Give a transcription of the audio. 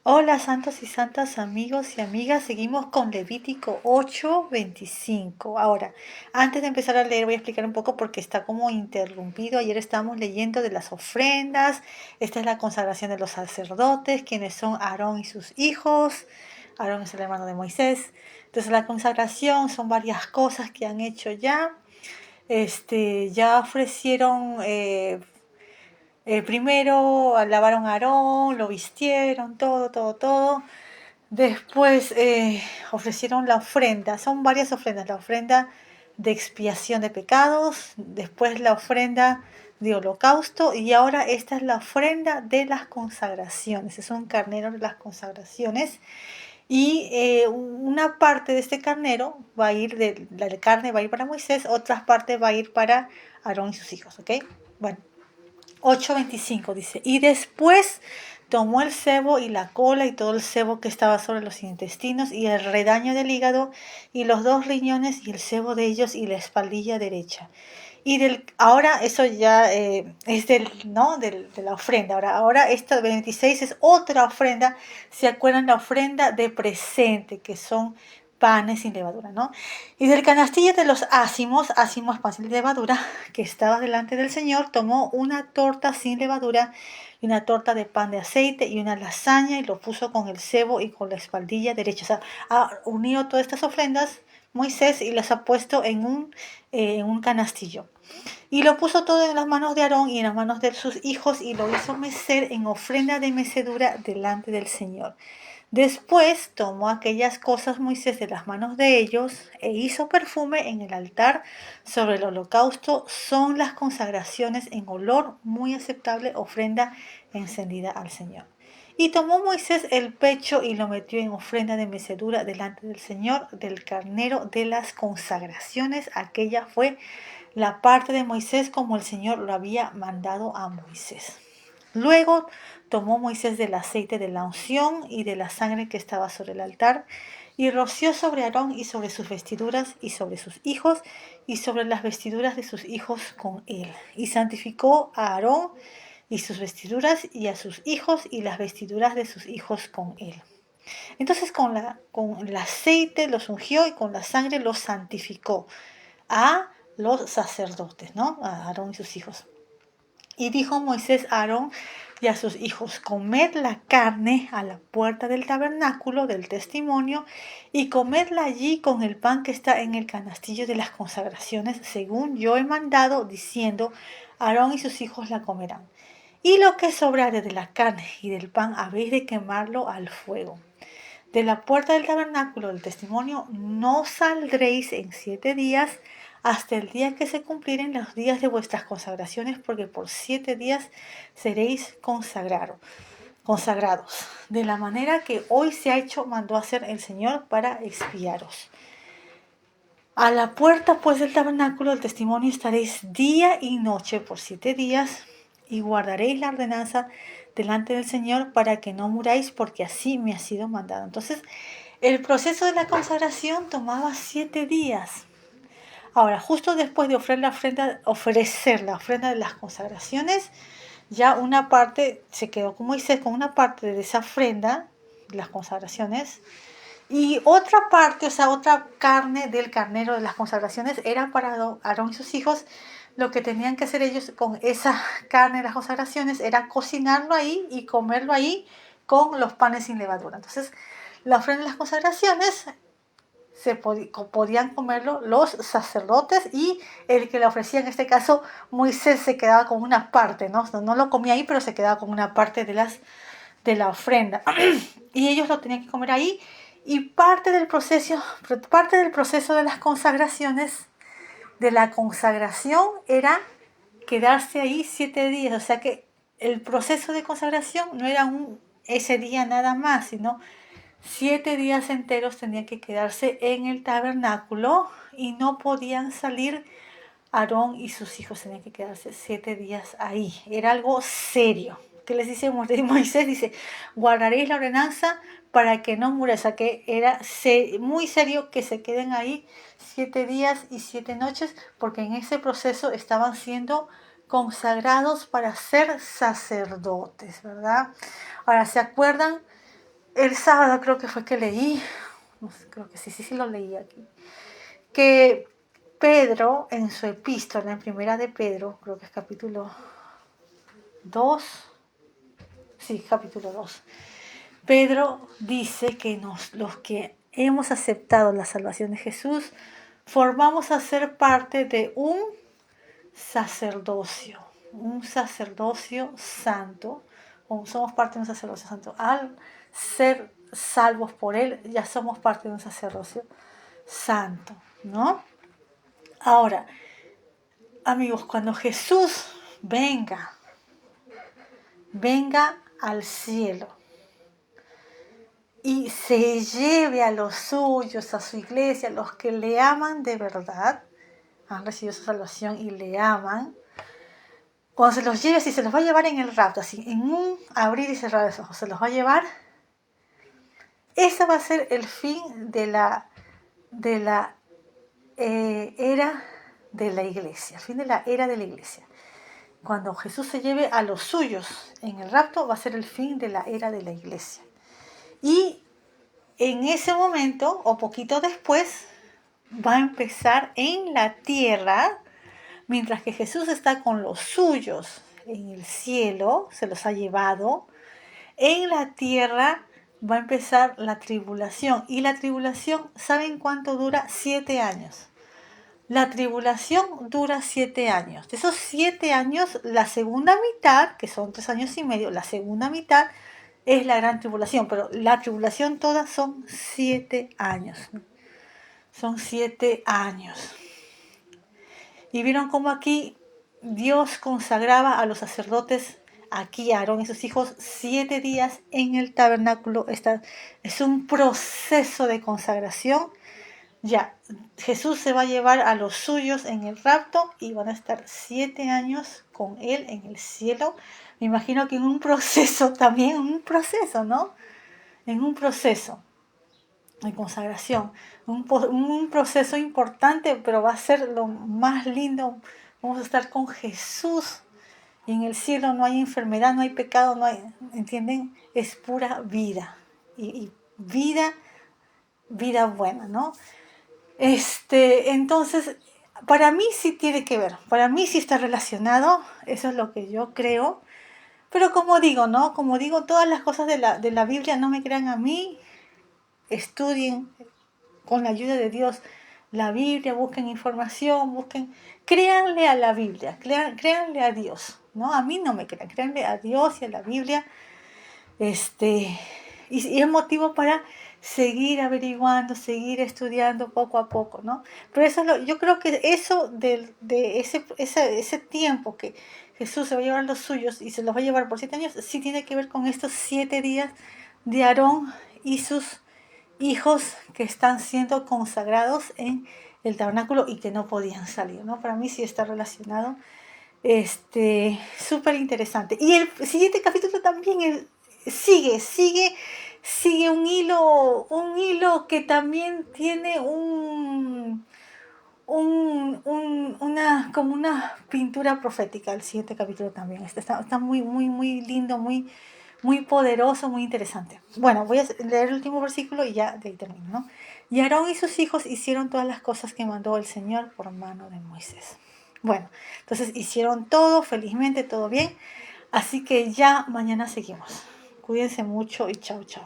Hola santos y santas amigos y amigas, seguimos con Levítico 8:25. Ahora, antes de empezar a leer voy a explicar un poco porque está como interrumpido. Ayer estábamos leyendo de las ofrendas, esta es la consagración de los sacerdotes, quienes son Aarón y sus hijos. Aarón es el hermano de Moisés. Entonces la consagración son varias cosas que han hecho ya. Ya ofrecieron primero lavaron a Aarón, lo vistieron, todo. Después ofrecieron la ofrenda, son varias ofrendas, la ofrenda de expiación de pecados, después la ofrenda de holocausto y ahora esta es la ofrenda de las consagraciones, es un carnero de las consagraciones y una parte de este carnero va a ir, de la carne va a ir para Moisés, otra parte va a ir para Aarón y sus hijos, ¿ok? Bueno. 8:25 dice, y después tomó el sebo y la cola y todo el sebo que estaba sobre los intestinos y el redaño del hígado y los dos riñones y el sebo de ellos y la espaldilla derecha. Ahora eso ya es ¿no? De la ofrenda. Ahora esta 26 es otra ofrenda. ¿Se acuerdan? La ofrenda de presente, que son panes sin levadura, ¿no? Y del canastillo de los ácimos pan sin levadura, que estaba delante del Señor, tomó una torta sin levadura y una torta de pan de aceite y una lasaña y lo puso con el cebo y con la espaldilla derecha. O sea, ha unido todas estas ofrendas Moisés y las ha puesto en un canastillo. Y lo puso todo en las manos de Aarón y en las manos de sus hijos y lo hizo mecer en ofrenda de mecedura delante del Señor. Después tomó aquellas cosas Moisés de las manos de ellos e hizo perfume en el altar sobre el holocausto. Son las consagraciones en olor muy aceptable, ofrenda encendida al Señor. Y tomó Moisés el pecho y lo metió en ofrenda de mecedura delante del Señor, del carnero de las consagraciones. Aquella fue la parte de Moisés como el Señor lo había mandado a Moisés. Luego tomó Moisés del aceite de la unción y de la sangre que estaba sobre el altar y roció sobre Aarón y sobre sus vestiduras y sobre sus hijos y sobre las vestiduras de sus hijos con él. Y santificó a Aarón y sus vestiduras y a sus hijos y las vestiduras de sus hijos con él. Entonces con el aceite los ungió y con la sangre los santificó a los sacerdotes, ¿no? A Aarón y sus hijos. Y dijo Moisés a Aarón y a sus hijos, comed la carne a la puerta del tabernáculo del testimonio y comedla allí con el pan que está en el canastillo de las consagraciones, según yo he mandado, diciendo, Aarón y sus hijos la comerán. Y lo que sobrare de la carne y del pan habéis de quemarlo al fuego. De la puerta del tabernáculo del testimonio no saldréis en 7 días hasta el día que se cumplieren los días de vuestras consagraciones, porque por 7 días seréis consagrados, de la manera que hoy se ha hecho, mandó hacer el Señor para expiaros. A la puerta pues del tabernáculo del testimonio estaréis día y noche por 7 días y guardaréis la ordenanza delante del Señor para que no muráis, porque así me ha sido mandado. Entonces, el proceso de la consagración tomaba 7 días. Ahora, justo después de ofrecer la ofrenda de las consagraciones, ya una parte se quedó con Moisés con una parte de esa ofrenda, de las consagraciones, y otra parte, o sea, otra carne del carnero de las consagraciones era para Aarón y sus hijos. Lo que tenían que hacer ellos con esa carne de las consagraciones era cocinarlo ahí y comerlo ahí con los panes sin levadura. Entonces, la ofrenda de las consagraciones podían comerlo los sacerdotes y el que le ofrecía, en este caso Moisés, se quedaba con una parte, no lo comía ahí, pero se quedaba con una parte de la ofrenda. Y ellos lo tenían que comer ahí. Y parte del proceso de las consagraciones, de la consagración, era quedarse ahí 7 días. O sea que el proceso de consagración no era ese día nada más, sino 7 días enteros tenían que quedarse en el tabernáculo y no podían salir. Aarón y sus hijos tenían que quedarse 7 días ahí. Era algo serio. ¿Qué les dice Moisés? Dice, guardaréis la ordenanza para que no muráis. O sea que era muy serio que se queden ahí 7 días y 7 noches, porque en ese proceso estaban siendo consagrados para ser sacerdotes, ¿verdad? Ahora, ¿se acuerdan? el sábado creo que fue que leí, no sé, creo que sí lo leí aquí, que Pedro en su epístola, en primera de Pedro, creo que es capítulo 2, sí, capítulo 2, Pedro dice que los que hemos aceptado la salvación de Jesús, formamos a ser parte de un sacerdocio santo, o somos parte de un sacerdocio santo. Al ser salvos por Él, ya somos parte de un sacerdocio santo, ¿no? Ahora, amigos, cuando Jesús venga al cielo y se lleve a los suyos, a su iglesia, a los que le aman de verdad, han recibido su salvación y le aman, cuando se los lleve, si se los va a llevar en el rapto, así, en un abrir y cerrar los ojos, se los va a llevar, ese va a ser el fin de la era de la iglesia, el fin de la era de la iglesia. Cuando Jesús se lleve a los suyos en el rapto, va a ser el fin de la era de la iglesia. Y en ese momento, o poquito después, va a empezar en la tierra, mientras que Jesús está con los suyos en el cielo, se los ha llevado, en la tierra va a empezar la tribulación. Y la tribulación, ¿saben cuánto dura? 7 años. La tribulación dura 7 años. De esos 7 años, la segunda mitad, que son 3 años y medio, la segunda mitad es la gran tribulación, pero la tribulación toda son 7 años. Son 7 años. Y vieron cómo aquí Dios consagraba a los sacerdotes, aquí a Aarón y sus hijos, 7 días en el tabernáculo. Es un proceso de consagración. Ya, Jesús se va a llevar a los suyos en el rapto y van a estar 7 años con Él en el cielo. Me imagino que en un proceso también, ¿no? En un proceso de consagración, un proceso importante, pero va a ser lo más lindo. Vamos a estar con Jesús y en el cielo no hay enfermedad, no hay pecado, no hay, ¿entienden? Es pura vida y vida buena, ¿no? Entonces, para mí sí tiene que ver, para mí sí está relacionado, eso es lo que yo creo. Pero como digo, ¿no? Como digo, todas las cosas de la Biblia no me crean a mí, estudien con la ayuda de Dios la Biblia, busquen información, créanle a la Biblia, créanle a Dios, ¿no? A mí no me crean, créanle a Dios y a la Biblia, y es motivo para seguir averiguando, seguir estudiando poco a poco, ¿no? Pero yo creo que eso de ese tiempo que Jesús se va a llevar los suyos y se los va a llevar por 7 años, sí tiene que ver con estos 7 días de Aarón y sus hijos que están siendo consagrados en el tabernáculo y que no podían salir, ¿no? Para mí sí está relacionado. Súper interesante. Y el siguiente capítulo también sigue un hilo que también tiene como una pintura profética. El siguiente capítulo también está muy lindo, muy poderoso, muy interesante. Bueno, voy a leer el último versículo y ya de ahí termino, ¿no? Y Aarón y sus hijos hicieron todas las cosas que mandó el Señor por mano de Moisés. Bueno, entonces hicieron todo felizmente, todo bien. Así que ya mañana seguimos. Cuídense mucho y chao, chao.